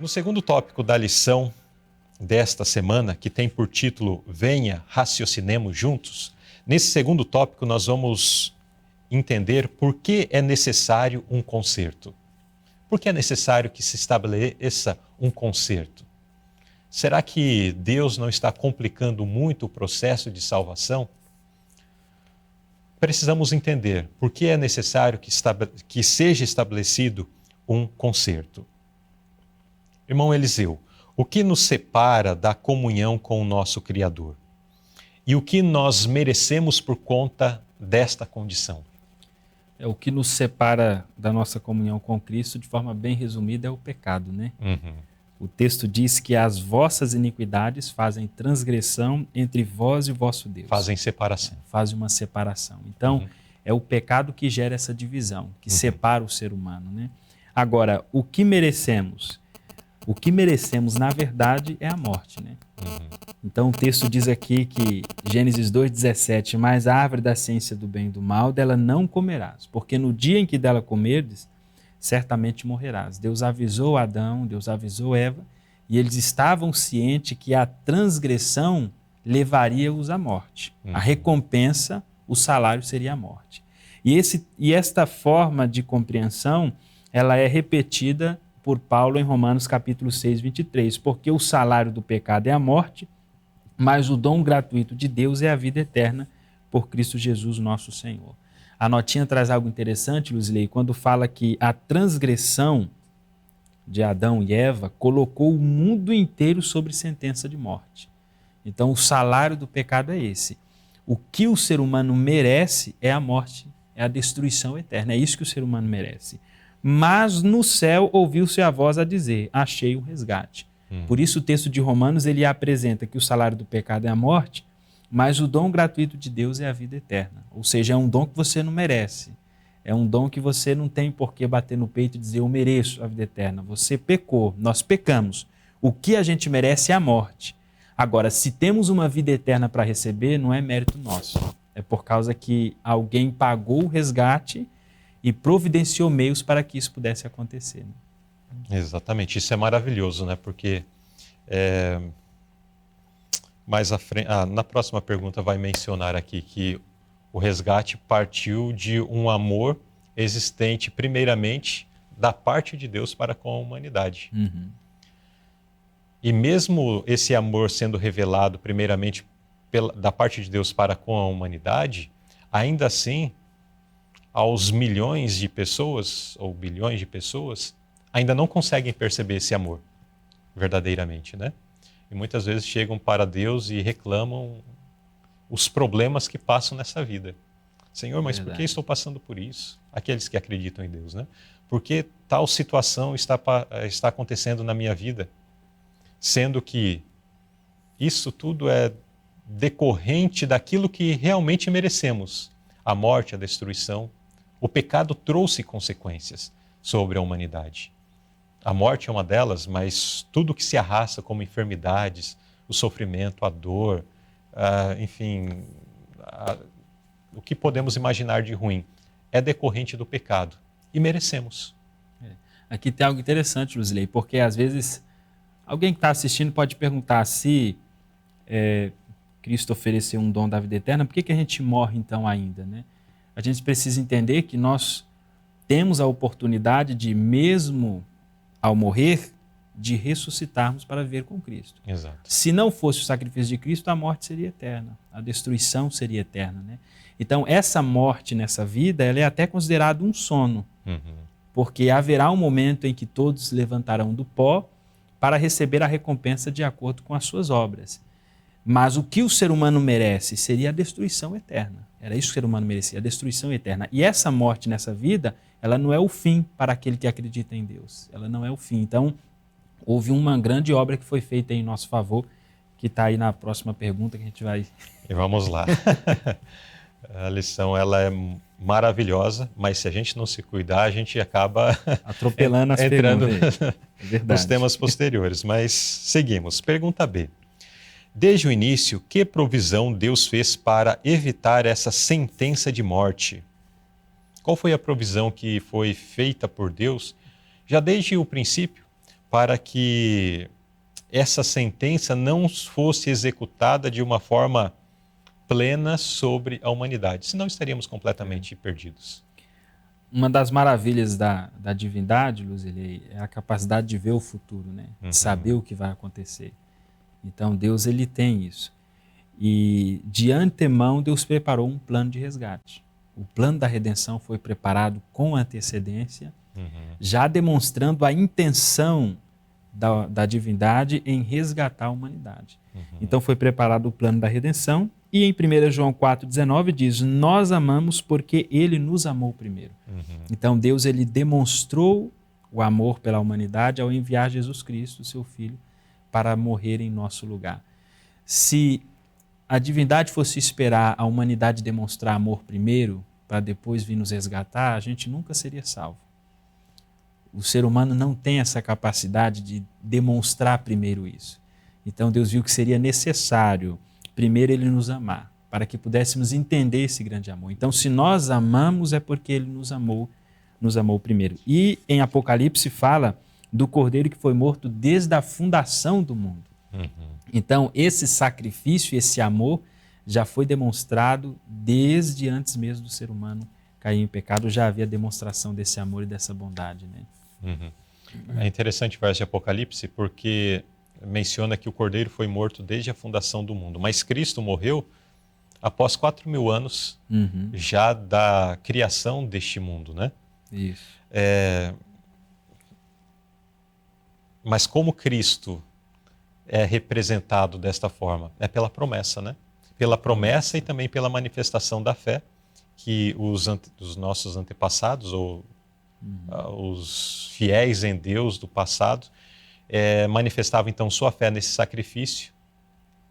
No segundo tópico da lição desta semana, que tem por título Venha, raciocinemos juntos, nesse segundo tópico nós vamos entender por que é necessário um conserto. Por que é necessário que se estabeleça um conserto? Será que Deus não está complicando muito o processo de salvação? Precisamos entender por que é necessário que seja estabelecido um conserto. Irmão Eliseu, o que nos separa da comunhão com o nosso Criador? E o que nós merecemos por conta desta condição? O que nos separa da nossa comunhão com Cristo, de forma bem resumida, é o pecado, né? O texto diz que as vossas iniquidades fazem transgressão entre vós e o vosso Deus. Fazem separação. Fazem uma separação. Então, é o pecado que gera essa divisão, que separa o ser humano, né? Agora, o que merecemos? O que merecemos, na verdade, é a morte, né? Então, o texto diz aqui que, Gênesis 2,17, mas a árvore da ciência do bem e do mal, dela não comerás, porque no dia em que dela comerdes, certamente morrerás. Deus avisou Adão, Deus avisou Eva, e eles estavam cientes que a transgressão levaria-os à morte. A recompensa, o salário seria a morte. E esta forma de compreensão, ela é repetida por Paulo em Romanos capítulo 6, 23, porque o salário do pecado é a morte, mas o dom gratuito de Deus é a vida eterna por Cristo Jesus, nosso Senhor. A notinha traz algo interessante, Luzilei, quando fala que a transgressão de Adão e Eva colocou o mundo inteiro sobre sentença de morte. Então, o salário do pecado é esse. O que o ser humano merece é a morte, é a destruição eterna. É isso que o ser humano merece. Mas no céu ouviu-se a voz a dizer, achei um resgate. Por isso o texto de Romanos ele apresenta que o salário do pecado é a morte, mas o dom gratuito de Deus é a vida eterna. Ou seja, é um dom que você não merece. É um dom que você não tem por que bater no peito e dizer eu mereço a vida eterna. Você pecou, nós pecamos. O que a gente merece é a morte. Agora, se temos uma vida eterna para receber, não é mérito nosso. É por causa que alguém pagou o resgate e providenciou meios para que isso pudesse acontecer. Né? Exatamente, isso é maravilhoso, né? Porque mais à frente, na próxima pergunta vai mencionar aqui que o resgate partiu de um amor existente primeiramente da parte de Deus para com a humanidade. E mesmo esse amor sendo revelado primeiramente da parte de Deus para com a humanidade, ainda assim, aos milhões de pessoas, ou bilhões de pessoas, ainda não conseguem perceber esse amor verdadeiramente, né? E muitas vezes chegam para Deus e reclamam os problemas que passam nessa vida. Senhor, mas por que estou passando por isso? Aqueles que acreditam em Deus, né? Por que tal situação está acontecendo na minha vida? Sendo que isso tudo é decorrente daquilo que realmente merecemos. A morte, a destruição. O pecado trouxe consequências sobre a humanidade. A morte é uma delas, mas tudo que se arrasta como enfermidades, o sofrimento, a dor, enfim, o que podemos imaginar de ruim é decorrente do pecado e merecemos. Aqui tem algo interessante, Luzilei, porque às vezes alguém que está assistindo pode perguntar se Cristo ofereceu um dom da vida eterna, por que a gente morre então ainda, né? A gente precisa entender que nós temos a oportunidade de, mesmo ao morrer, de ressuscitarmos para viver com Cristo. Exato. Se não fosse o sacrifício de Cristo, a morte seria eterna, a destruição seria eterna, né? Então, essa morte nessa vida, ela é até considerada um sono, porque haverá um momento em que todos se levantarão do pó para receber a recompensa de acordo com as suas obras. Mas o que o ser humano merece seria a destruição eterna. Era isso que o ser humano merecia, a destruição eterna. E essa morte nessa vida, ela não é o fim para aquele que acredita em Deus. Ela não é o fim. Então, houve uma grande obra que foi feita em nosso favor, que está aí na próxima pergunta que a gente vai... E vamos lá. A lição ela é maravilhosa, mas se a gente não se cuidar, a gente acaba atropelando as entrando perguntas. Nos temas posteriores. Mas seguimos. Pergunta B. Desde o início, que provisão Deus fez para evitar essa sentença de morte? Qual foi a provisão que foi feita por Deus, já desde o princípio, para que essa sentença não fosse executada de uma forma plena sobre a humanidade, senão estaríamos completamente perdidos. Uma das maravilhas da divindade, Luzilei, é a capacidade de ver o futuro, né? De saber o que vai acontecer. Então Deus, ele tem isso. E de antemão Deus preparou um plano de resgate. O plano da redenção foi preparado com antecedência, já demonstrando a intenção da divindade em resgatar a humanidade. Então foi preparado o plano da redenção, e em 1 João 4,19 diz: nós amamos porque ele nos amou primeiro. Então Deus, ele demonstrou o amor pela humanidade ao enviar Jesus Cristo, seu Filho, para morrer em nosso lugar. Se a divindade fosse esperar a humanidade demonstrar amor primeiro, para depois vir nos resgatar, a gente nunca seria salvo. O ser humano não tem essa capacidade de demonstrar primeiro isso. Então Deus viu que seria necessário primeiro ele nos amar, para que pudéssemos entender esse grande amor. Então, se nós amamos, é porque ele nos amou primeiro. E em Apocalipse fala do Cordeiro que foi morto desde a fundação do mundo. Então, esse sacrifício, esse amor, já foi demonstrado desde antes mesmo do ser humano cair em pecado. Já havia demonstração desse amor e dessa bondade, né? É interessante o verso de Apocalipse, porque menciona que o Cordeiro foi morto desde a fundação do mundo, mas Cristo morreu após 4.000 anos já da criação deste mundo, né? Isso. Mas como Cristo é representado desta forma? É pela promessa, né? Pela promessa e também pela manifestação da fé que os nossos antepassados, ou os fiéis em Deus do passado, manifestavam então sua fé nesse sacrifício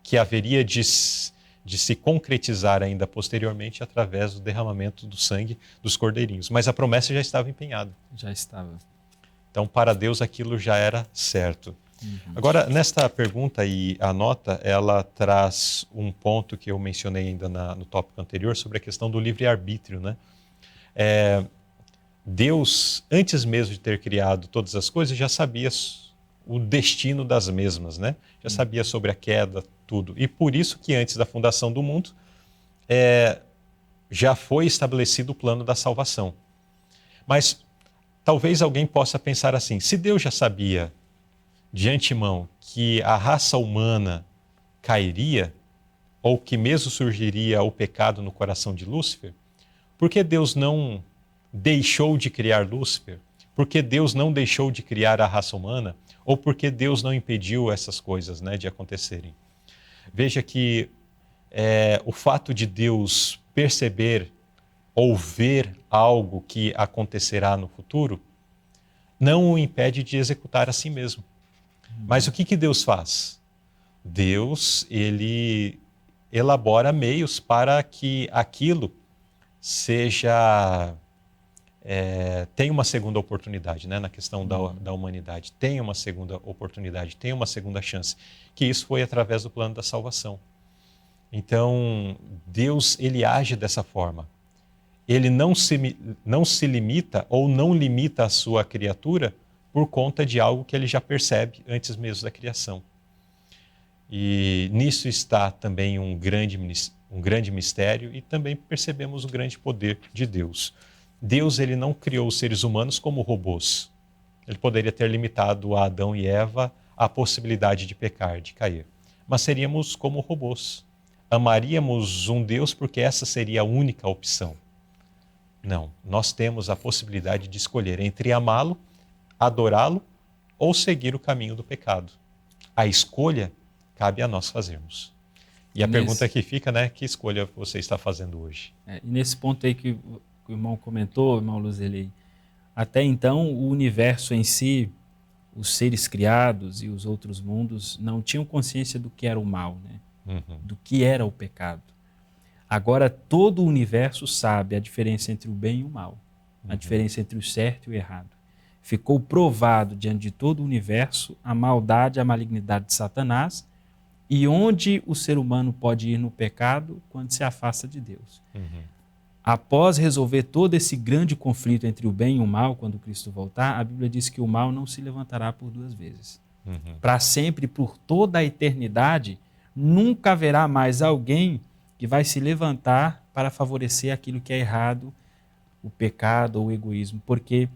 que haveria de se concretizar ainda posteriormente através do derramamento do sangue dos cordeirinhos. Mas a promessa já estava empenhada. Já estava. Então, para Deus, aquilo já era certo. Agora, nesta pergunta e a nota, ela traz um ponto que eu mencionei ainda no tópico anterior sobre a questão do livre-arbítrio, né? Deus, antes mesmo de ter criado todas as coisas, já sabia o destino das mesmas, né? Já sabia sobre a queda, tudo. E por isso que antes da fundação do mundo, já foi estabelecido o plano da salvação. Mas talvez alguém possa pensar assim: se Deus já sabia de antemão que a raça humana cairia, ou que mesmo surgiria o pecado no coração de Lúcifer, por que Deus não deixou de criar Lúcifer? Por que Deus não deixou de criar a raça humana? Ou por que Deus não impediu essas coisas, né, de acontecerem? Veja que o fato de Deus perceber ou ver algo que acontecerá no futuro não o impede de executar a si mesmo. Mas o que Deus faz? Deus, ele elabora meios para que aquilo tenha uma segunda oportunidade, né? Na questão da humanidade. Tenha uma segunda oportunidade, tenha uma segunda chance. Que isso foi através do plano da salvação. Então, Deus, ele age dessa forma. Ele não se limita ou não limita a sua criatura por conta de algo que ele já percebe antes mesmo da criação. E nisso está também um grande mistério, e também percebemos o grande poder de Deus. Deus, ele não criou os seres humanos como robôs. Ele poderia ter limitado a Adão e Eva a possibilidade de pecar, de cair. Mas seríamos como robôs. Amaríamos um Deus porque essa seria a única opção. Não, nós temos a possibilidade de escolher entre amá-lo, adorá-lo ou seguir o caminho do pecado. A escolha cabe a nós fazermos. E a pergunta que fica, né, que escolha você está fazendo hoje? E nesse ponto aí que o irmão comentou, irmão Luzilei, até então o universo em si, os seres criados e os outros mundos não tinham consciência do que era o mal, né? Do que era o pecado. Agora todo o universo sabe a diferença entre o bem e o mal, a diferença entre o certo e o errado. Ficou provado diante de todo o universo a maldade, a malignidade de Satanás, e onde o ser humano pode ir no pecado quando se afasta de Deus. após resolver todo esse grande conflito entre o bem e o mal, quando Cristo voltar, a Bíblia diz que o mal não se levantará por duas vezes. Para sempre, por toda a eternidade, nunca haverá mais alguém que vai se levantar para favorecer aquilo que é errado, o pecado ou o egoísmo, porque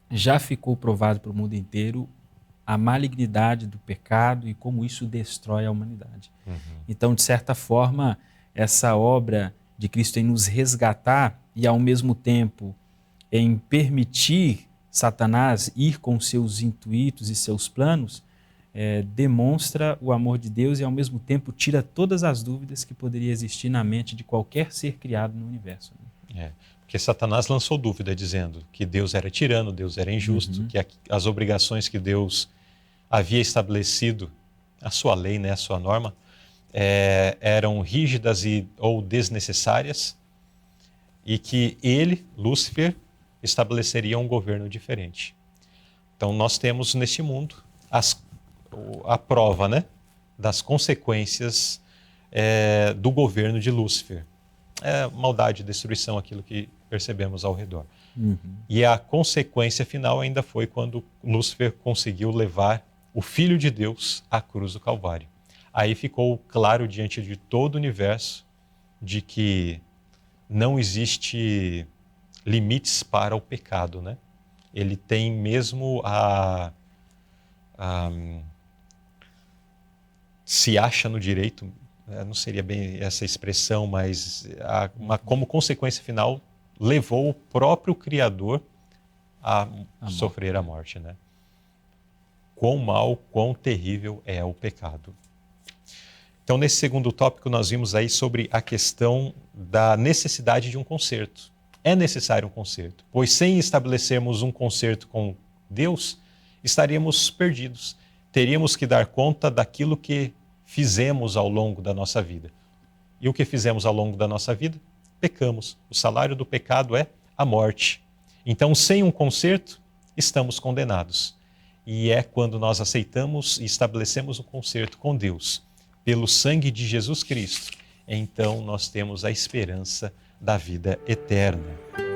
já ficou provado para o mundo inteiro a malignidade do pecado e como isso destrói a humanidade. Então, de certa forma, essa obra de Cristo em nos resgatar e, ao mesmo tempo, em permitir Satanás ir com seus intuitos e seus planos, demonstra o amor de Deus e, ao mesmo tempo, tira todas as dúvidas que poderia existir na mente de qualquer ser criado no universo. Porque Satanás lançou dúvida dizendo que Deus era tirano, Deus era injusto, que as obrigações que Deus havia estabelecido, a sua lei, né, a sua norma, eram rígidas ou desnecessárias, e que ele, Lúcifer, estabeleceria um governo diferente. Então nós temos neste mundo a prova, né, das consequências do governo de Lúcifer. Maldade, destruição, aquilo que percebemos ao redor. E a consequência final ainda foi quando Lúcifer conseguiu levar o Filho de Deus à cruz do Calvário. Aí ficou claro diante de todo o universo de que não existe limites para o pecado, né? Ele tem mesmo se acha no direito, não seria bem essa expressão, mas como consequência final levou o próprio Criador a sofrer a morte, né? Quão mal, quão terrível é o pecado. Então, nesse segundo tópico, nós vimos aí sobre a questão da necessidade de um conserto. É necessário um conserto, pois sem estabelecermos um conserto com Deus, estaríamos perdidos. Teríamos que dar conta daquilo que fizemos ao longo da nossa vida. E o que fizemos ao longo da nossa vida? Pecamos. O salário do pecado é a morte. Então, sem um conserto, estamos condenados. E é quando nós aceitamos e estabelecemos um conserto com Deus, pelo sangue de Jesus Cristo, então nós temos a esperança da vida eterna.